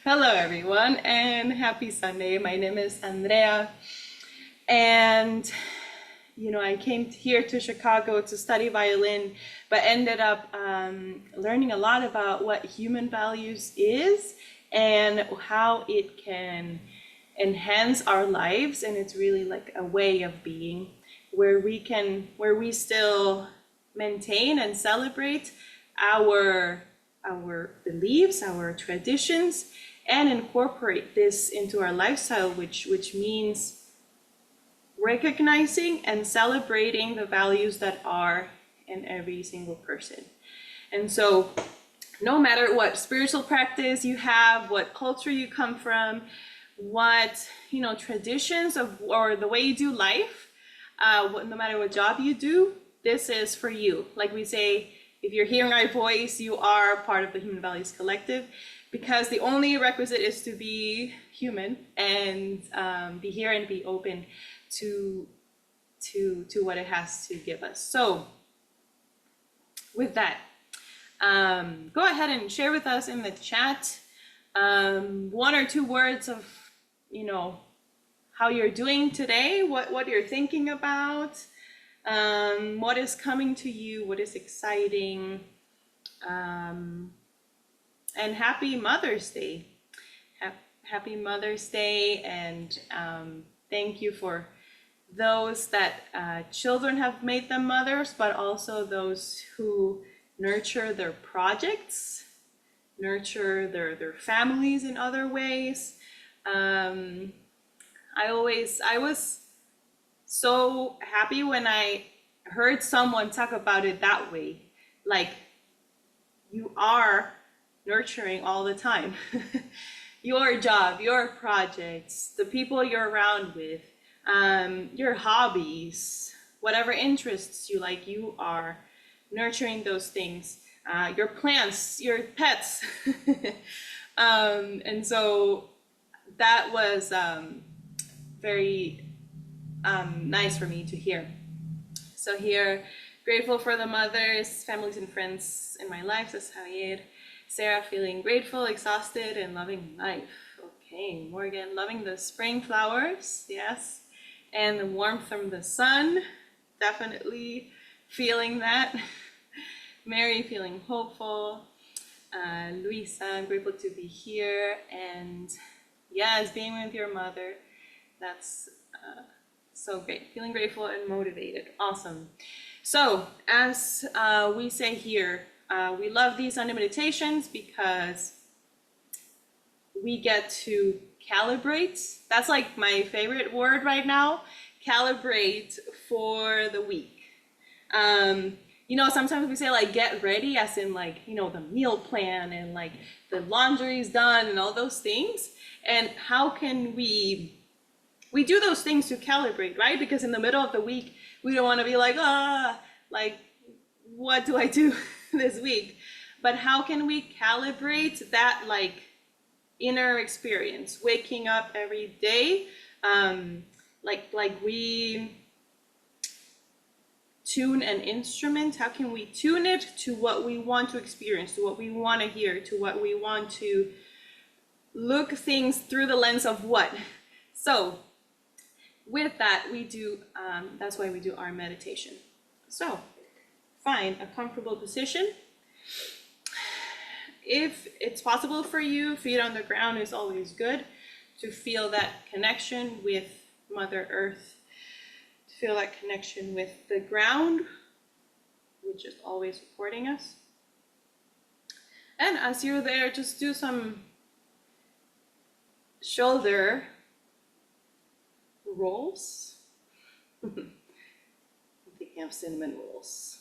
Hello, everyone, and happy Sunday. My name is Andrea, and I came here to Chicago to study violin, but ended up learning a lot about what human values is and how it can enhance our lives. And it's really like a way of being where we still maintain and celebrate our our beliefs, our traditions, and incorporate this into our lifestyle, which means recognizing and celebrating the values that are in every single person. And so, no matter what spiritual practice you have, what culture you come from, what traditions of or the way you do life, no matter what job you do, this is for you. Like we say, if you're hearing our voice, you are part of the Human Values Collective, because the only requisite is to be human and be here and be open to what it has to give us. So, with that, go ahead and share with us in the chat one or two words of how you're doing today, what you're thinking about, what is coming to you, what is exciting, and happy Mother's Day. Happy Mother's Day, and thank you for those that children have made them mothers, but also those who nurture their projects, nurture their families in other ways. I was so happy when I heard someone talk about it that way. Like, you are nurturing all the time. Your job, your projects, the people you're around with, your hobbies, whatever interests you like, you are nurturing those things. Your plants, your pets. And so that was very nice for me to hear. So here, grateful for the mothers, families, and friends in my life, says Javier. Sarah, feeling grateful, exhausted, and loving life. Okay, Morgan, loving the spring flowers, yes. And the warmth from the sun, definitely feeling that. Mary, feeling hopeful. Luisa, I'm grateful to be here. And yes, being with your mother, that's so great. Feeling grateful and motivated. Awesome. So, as we say here, we love these Sunday meditations because we get to calibrate. That's like my favorite word right now, calibrate for the week. Sometimes we say like get ready, as in like, the meal plan and like the laundry's done and all those things. And how can we do those things to calibrate, right? Because in the middle of the week, we don't want to be like, what do I do this week? But how can we calibrate that like inner experience, waking up every day, like we tune an instrument? How can we tune it to what we want to experience, to what we want to hear, to what we want to look things through the lens of what? So with that, we do, that's why we do our meditation. So find a comfortable position. If it's possible for you, feet on the ground is always good, to feel that connection with Mother Earth, to feel that connection with the ground, which is always supporting us. And as you're there, just do some shoulder rolls. I'm thinking of cinnamon rolls.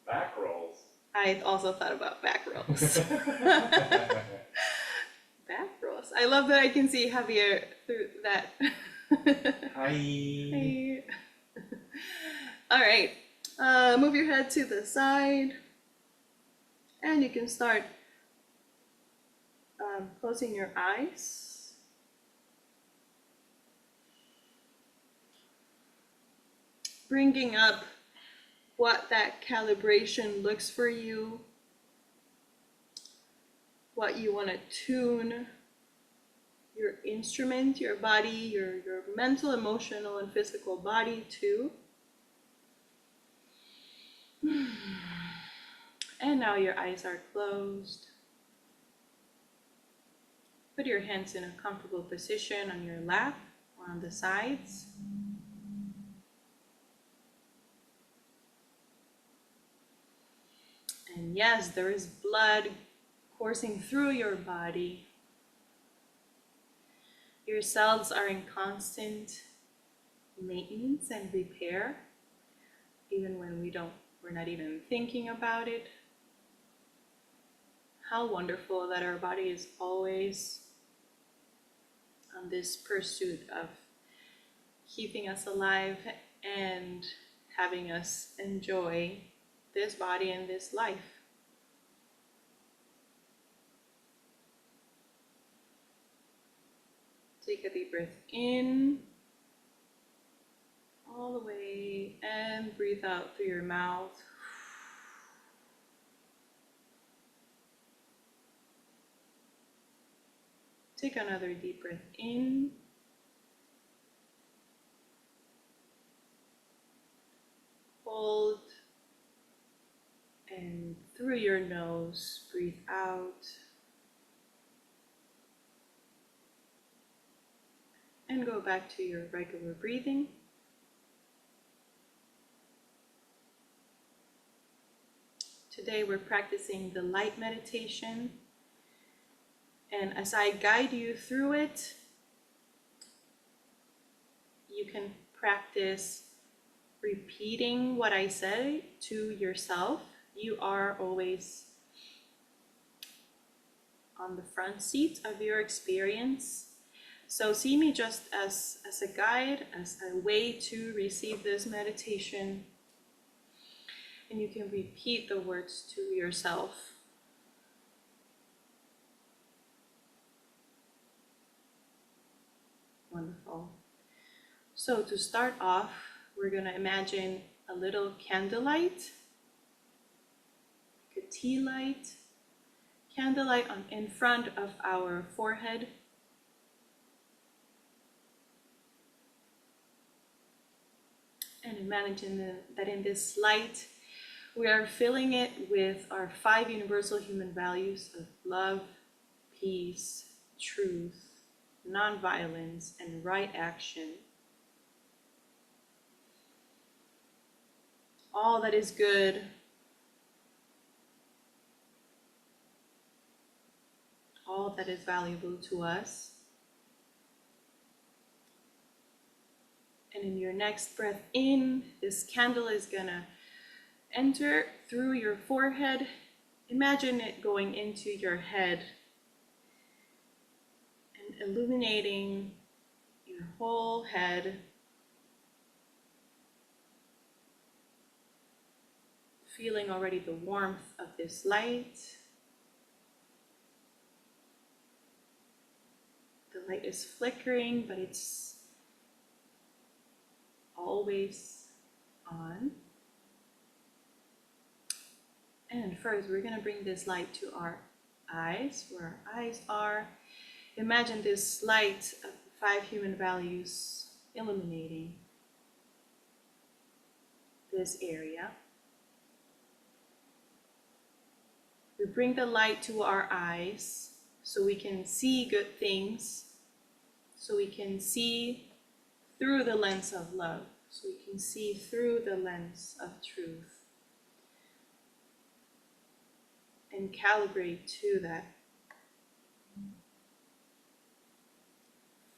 Back rolls. I also thought about back rolls. Back rolls. I love that I can see Javier through that. Hi. Hi. All right. Move your head to the side. And you can start closing your eyes. Bringing up what that calibration looks for you, what you want to tune, your instrument, your body, your mental, emotional, and physical body too. And now your eyes are closed. Put your hands in a comfortable position on your lap or on the sides. And yes, there is blood coursing through your body. Your cells are in constant maintenance and repair, even when we're not even thinking about it. How wonderful that our body is always on this pursuit of keeping us alive and having us enjoy this body and this life. Take a deep breath in, all the way, and breathe out through your mouth. Take another deep breath in. Hold. And through your nose, breathe out. And go back to your regular breathing. Today we're practicing the light meditation. And as I guide you through it, you can practice repeating what I say to yourself. You are always on the front seat of your experience. So see me just as a guide, as a way to receive this meditation. And you can repeat the words to yourself. Wonderful. So to start off, we're going to imagine a little candlelight, like a tea light, candlelight in front of our forehead. And imagine that in this light, we are filling it with our 5 universal human values of love, peace, truth, nonviolence, and right action. All that is good, all that is valuable to us. And in your next breath in, this candle is gonna enter through your forehead. Imagine it going into your head and illuminating your whole head. Feeling already the warmth of this light. The light is flickering, but it's always on. And first, we're going to bring this light to our eyes, where our eyes are. Imagine this light of the 5 human values illuminating this area. We bring the light to our eyes so we can see good things, so we can see through the lens of love, so we can see through the lens of truth, and calibrate to that.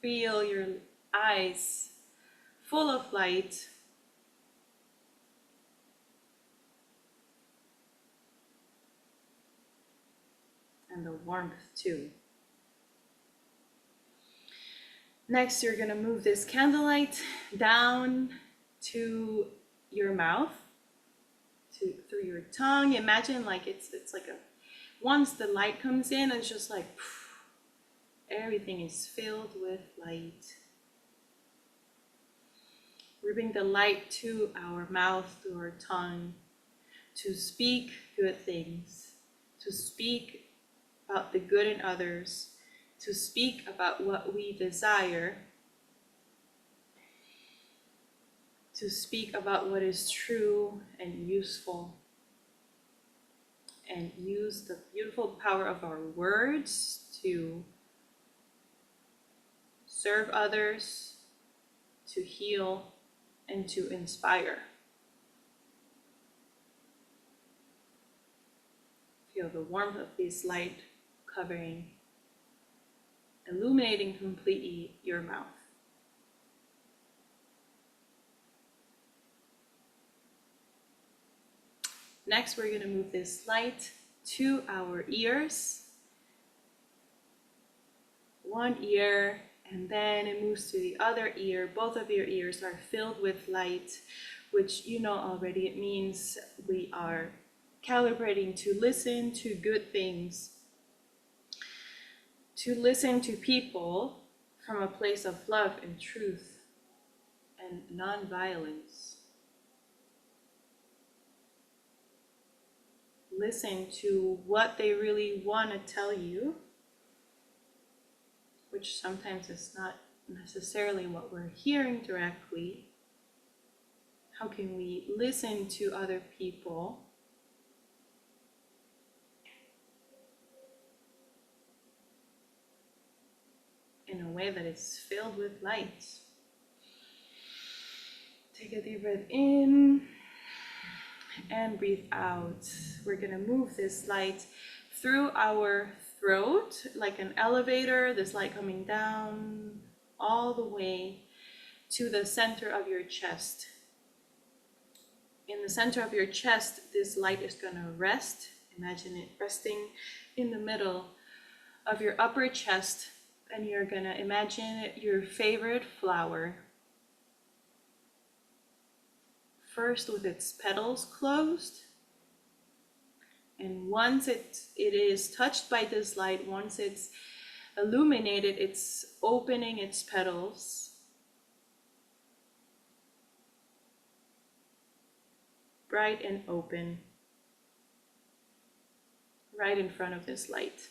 Feel your eyes full of light. And the warmth too. Next, you're gonna move this candlelight down to your mouth, through your tongue. Imagine like it's like once the light comes in, it's just like everything is filled with light. We bring the light to our mouth, to our tongue, to speak good things, to speak about the good in others, to speak about what we desire, to speak about what is true and useful, and use the beautiful power of our words to serve others, to heal, and to inspire. Feel the warmth of this light covering, illuminating completely your mouth. Next, we're going to move this light to our ears. One ear, and then it moves to the other ear. Both of your ears are filled with light, which you know already. It means we are calibrating to listen to good things, to listen to people from a place of love and truth and non-violence. Listen to what they really want to tell you, which sometimes is not necessarily what we're hearing directly. How can we listen to other people in a way that is filled with light? Take a deep breath in and breathe out. We're gonna move this light through our throat like an elevator, this light coming down all the way to the center of your chest. In the center of your chest, this light is gonna rest. Imagine it resting in the middle of your upper chest, and you're gonna imagine your favorite flower. First with its petals closed, and once it is touched by this light, once it's illuminated, it's opening its petals, bright and open, right in front of this light.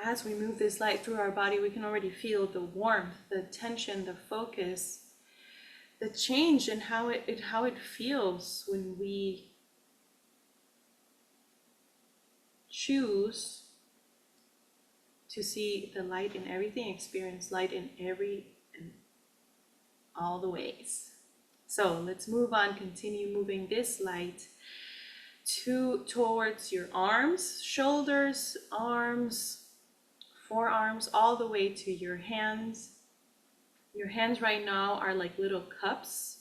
As we move this light through our body, we can already feel the warmth, the tension, the focus, the change in how it feels when we choose to see the light in everything, experience light in all the ways. So let's move on, continue moving this light towards your arms, shoulders, arms, forearms, all the way to your hands. Your hands right now are like little cups.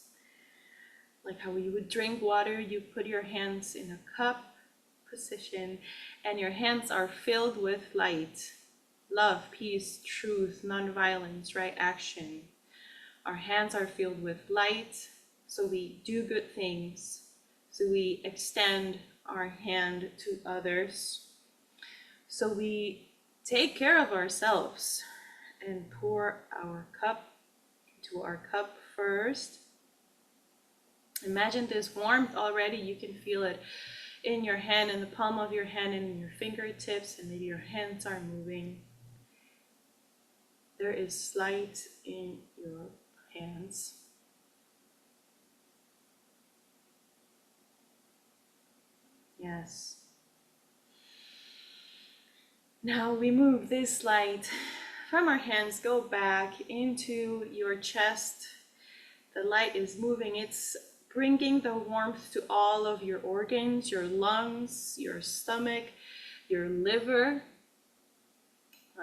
Like how you would drink water, you put your hands in a cup position, and your hands are filled with light. Love, peace, truth, non-violence, right action. Our hands are filled with light, so we do good things. So we extend our hand to others. So we take care of ourselves and pour our cup into our cup first. Imagine this warmth already. You can feel it in your hand, in the palm of your hand, and in your fingertips, and maybe your hands are moving. There is light in your hands. Yes. Now we move this light from our hands, go back into your chest. The light is moving. It's bringing the warmth to all of your organs, your lungs, your stomach, your liver.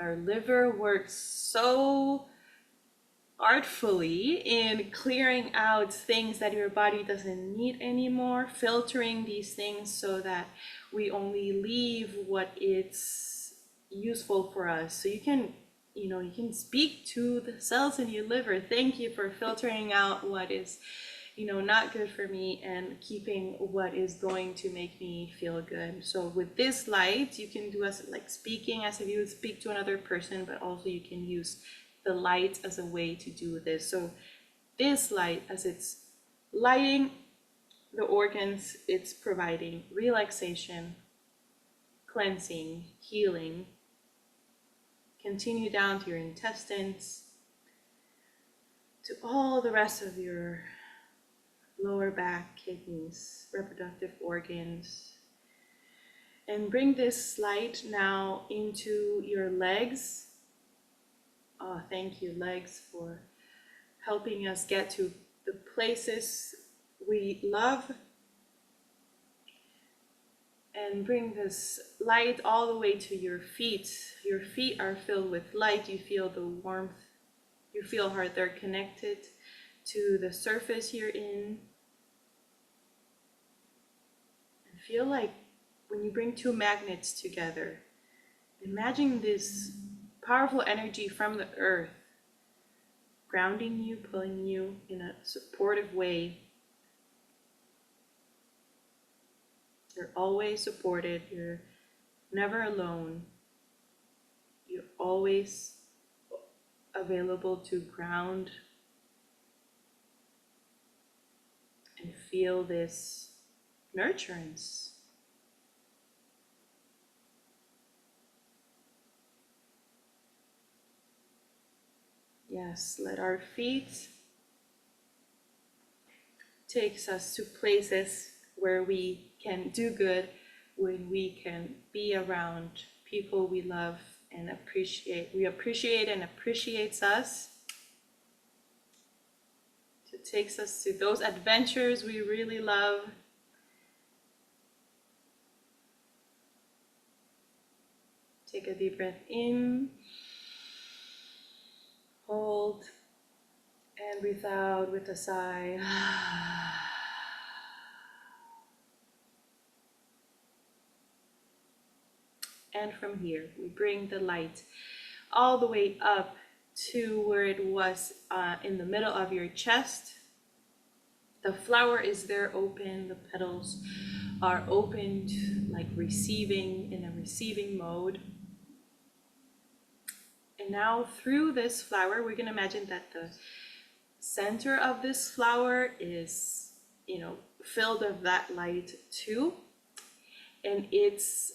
Our liver works so artfully in clearing out things that your body doesn't need anymore, filtering these things so that we only leave what it's useful for us. So you can speak to the cells in your liver. Thank you for filtering out what is not good for me and keeping what is going to make me feel good. So with this light, you can do as like speaking as if you would speak to another person, but also you can use the light as a way to do this. So this light, as it's lighting the organs, it's providing relaxation, cleansing, healing. Continue down to your intestines, to all the rest of your lower back, kidneys, reproductive organs. And bring this light now into your legs. Oh, thank you, legs, for helping us get to the places we love. And bring this light all the way to your feet. Your feet are filled with light. You feel the warmth. You feel how they're connected to the surface you're in. And feel like when you bring two magnets together, imagine this powerful energy from the earth grounding you, pulling you in a supportive way. You're always supported. You're never alone. You're always available to ground and feel this nurturance. Yes, let our feet takes us to places where we can do good, when we can be around people we love and appreciate. We appreciate and appreciates us. It takes us to those adventures we really love. Take a deep breath in. Hold. And breathe out with a sigh. And from here, we bring the light all the way up to where it was in the middle of your chest. The flower is there open, the petals are opened, like receiving, in a receiving mode. And now through this flower, we're going to imagine that the center of this flower is, filled of that light too. And it's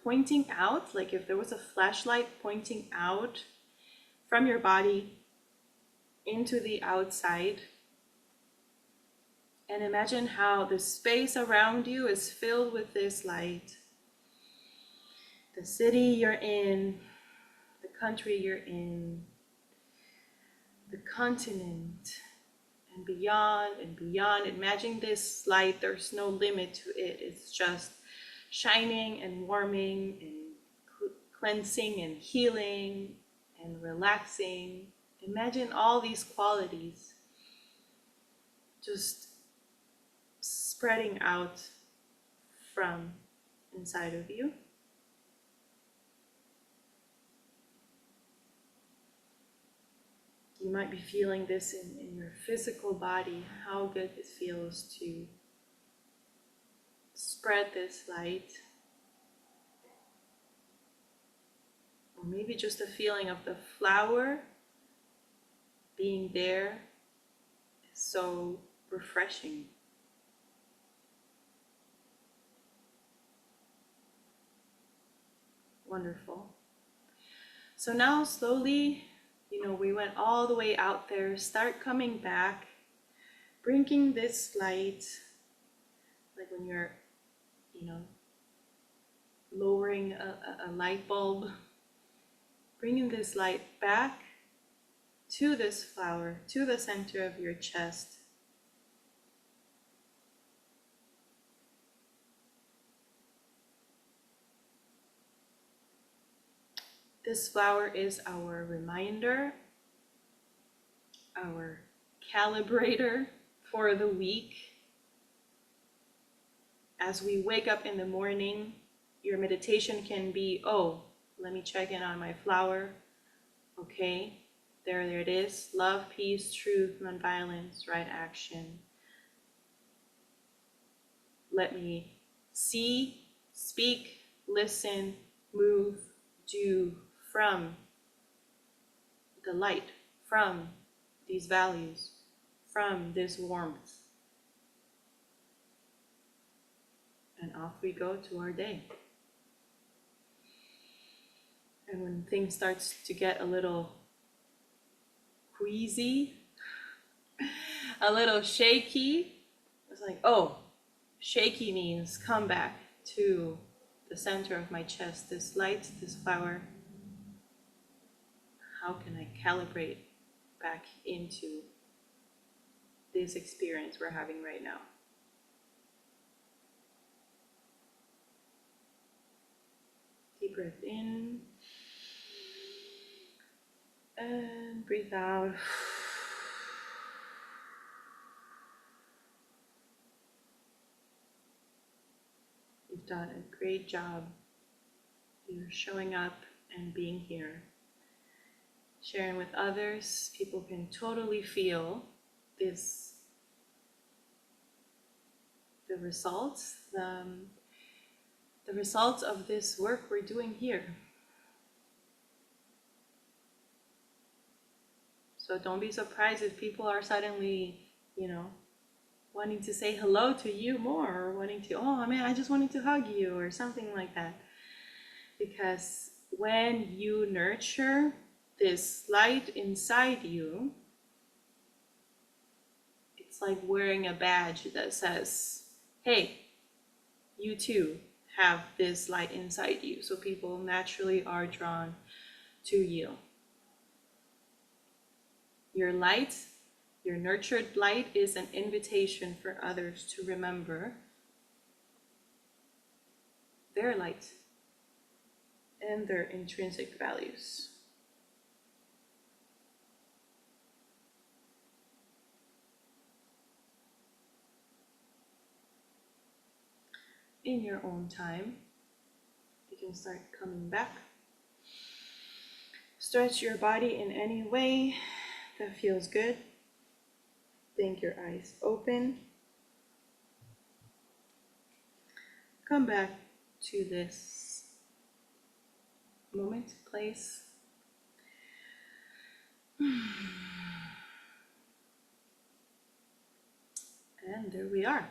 pointing out, like if there was a flashlight pointing out from your body into the outside. And imagine how the space around you is filled with this light. The city you're in, the country you're in, the continent, and beyond and beyond. Imagine this light, there's no limit to it. It's just shining and warming and cleansing and healing and relaxing. Imagine all these qualities just spreading out from inside of you. You might be feeling this in your physical body, how good it feels to spread this light. Or maybe just the feeling of the flower being there is so refreshing. Wonderful. So now slowly, we went all the way out there, start coming back, bringing this light, like when you're, lowering a light bulb, bringing this light back to this flower, to the center of your chest. This flower is our reminder, our calibrator for the week. As we wake up in the morning, your meditation can be, oh, let me check in on my flower. Okay, there it is. Love, peace, truth, nonviolence, right action. Let me see, speak, listen, move, do from the light, from these values, from this warmth. off we go to our day. And when things starts to get a little queasy, a little shaky, it's like, oh, shaky means come back to the center of my chest, this light, this flower. How can I calibrate back into this experience we're having right now? Deep breath in and breathe out. You've done a great job. You're showing up and being here. Sharing with others, people can totally feel this, the results of this work we're doing here. So don't be surprised if people are suddenly, wanting to say hello to you more, or wanting to, oh man, I just wanted to hug you, or something like that. Because when you nurture this light inside you, it's like wearing a badge that says, hey, you too have this light inside you. So people naturally are drawn to you. Your light, your nurtured light, is an invitation for others to remember their light and their intrinsic values. In your own time, you can start coming back. Stretch your body in any way that feels good. Blink your eyes open. Come back to this moment, place. And there we are.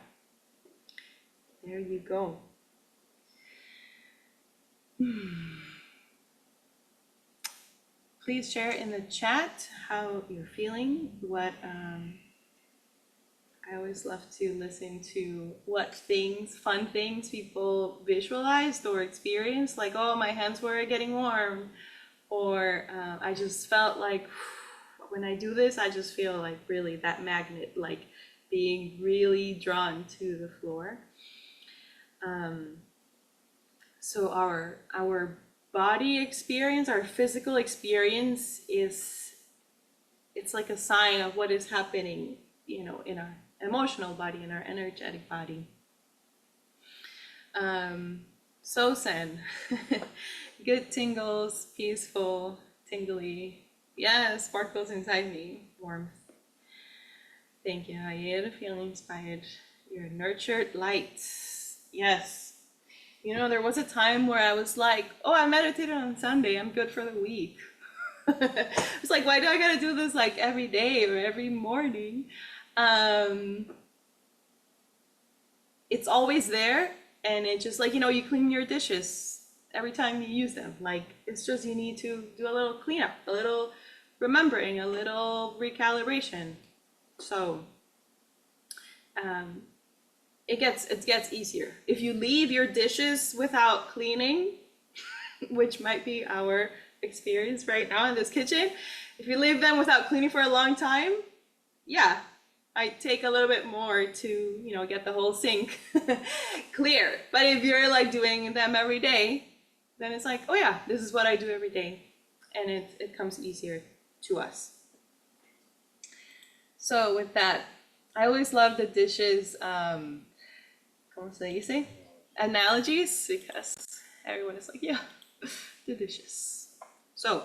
There you go. Please share in the chat how you're feeling. I always love to listen to what fun things people visualized or experienced, like, oh, my hands were getting warm, or I just felt like when I do this, I just feel like really that magnet, like being really drawn to the floor. So our body experience, our physical experience it's like a sign of what is happening, in our emotional body, in our energetic body. So zen. Good tingles, peaceful, tingly. Yeah, sparkles inside me, warmth. Thank you, Hayed. Feeling inspired. Your nurtured light. Yes. There was a time where I was like, oh, I meditated on Sunday, I'm good for the week. It's like, why do I gotta do this like every day or every morning? It's always there, and it's just like, you clean your dishes every time you use them. Like, it's just, you need to do a little cleanup, a little remembering, a little recalibration. So it gets easier. If you leave your dishes without cleaning, which might be our experience right now in this kitchen, if you leave them without cleaning for a long time, yeah, I take a little bit more to, get the whole sink clear. But if you're like doing them every day, then it's like, oh yeah, this is what I do every day. And it comes easier to us. So with that, I always love the dishes, ¿cómo se dice? Analogies, because everyone is like, yeah, the dishes. So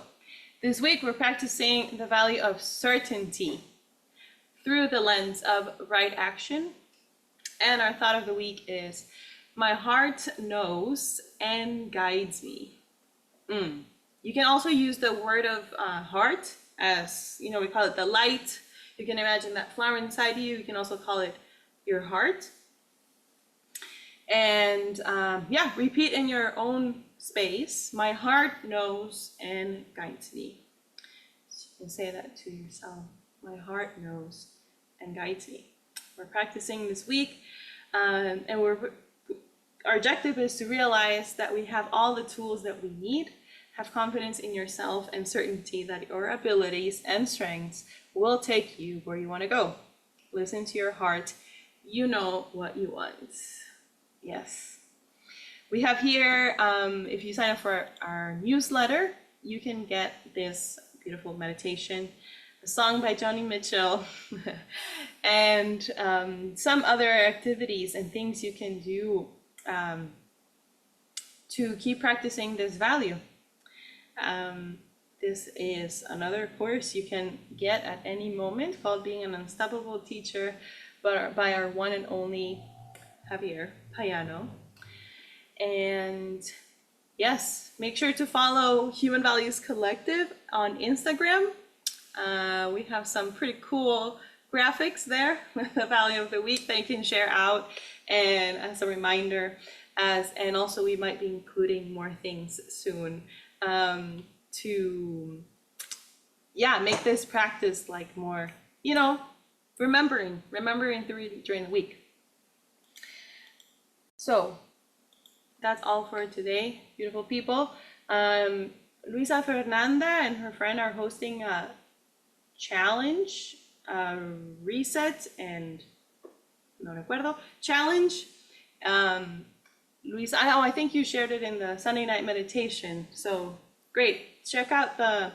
this week we're practicing the value of certainty through the lens of right action. And our thought of the week is, my heart knows and guides me. You can also use the word of heart as, we call it the light. You can imagine that flower inside you. You can also call it your heart. And yeah, repeat in your own space. My heart knows and guides me. So you can say that to yourself. My heart knows and guides me. We're practicing this week, and our objective is to realize that we have all the tools that we need. Have confidence in yourself and certainty that your abilities and strengths will take you where you want to go. Listen to your heart. You know what you want. Yes. We have here, if you sign up for our newsletter, you can get this beautiful meditation, a song by Joni Mitchell, and some other activities and things you can do to keep practicing this value. This is another course you can get at any moment called Being an Unstoppable Teacher by our one and only Javier Payano. And yes, make sure to follow Human Values Collective on Instagram. We have some pretty cool graphics there with the value of the week that you can share out and as a reminder. And also we might be including more things soon to make this practice like more, remembering during the week. So that's all for today, beautiful people. Luisa Fernanda and her friend are hosting a challenge, reset and no recuerdo challenge. Luisa, I think you shared it in the Sunday night meditation. So great. Check out the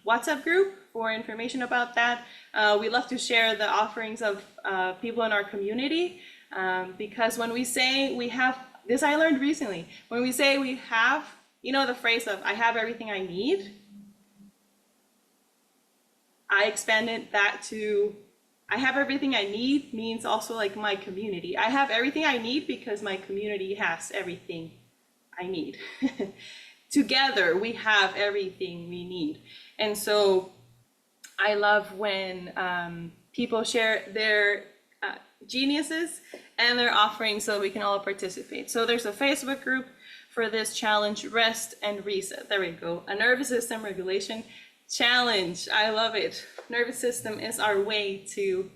WhatsApp group for information about that. We love to share the offerings of people in our community because when we say we have, this I learned recently, when we say we have, the phrase of I have everything I need, I expanded that to I have everything I need means also like my community. I have everything I need because my community has everything I need. Together, we have everything we need. And so I love when people share their geniuses and their offerings so we can all participate. So there's a Facebook group for this challenge, Rest and Reset. There we go. A nervous system regulation challenge. I love it. Nervous system is our way to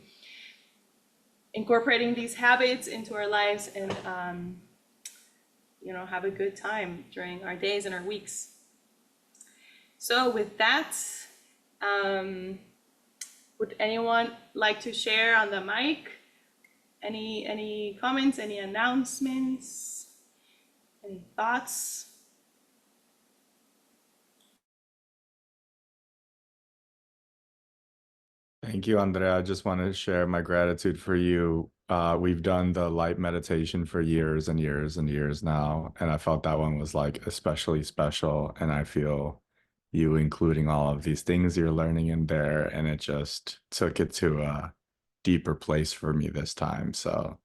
incorporating these habits into our lives and have a good time during our days and our weeks. So with that, would anyone like to share on the mic? Any comments, any announcements, any thoughts? Thank you, Andrea. I just want to share my gratitude for you. We've done the light meditation for years and years and years now, and I felt that one was like especially special. And I feel you including all of these things you're learning in there, and it just took it to a deeper place for me this time. So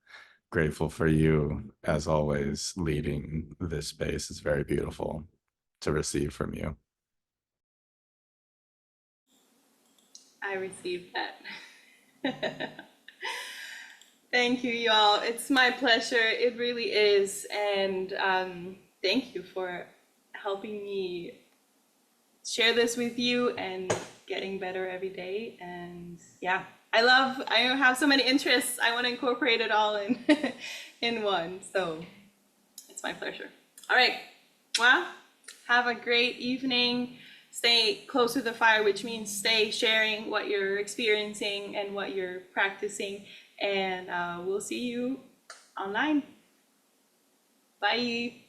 grateful for you, as always, leading this space. It's very beautiful to receive from you. I received that. Thank you, y'all. It's my pleasure. It really is. And thank you for helping me share this with you and getting better every day. And yeah, I have so many interests. I want to incorporate it all in one. So it's my pleasure. All right. Well, have a great evening. Stay close to the fire, which means stay sharing what you're experiencing and what you're practicing. And we'll see you online. Bye.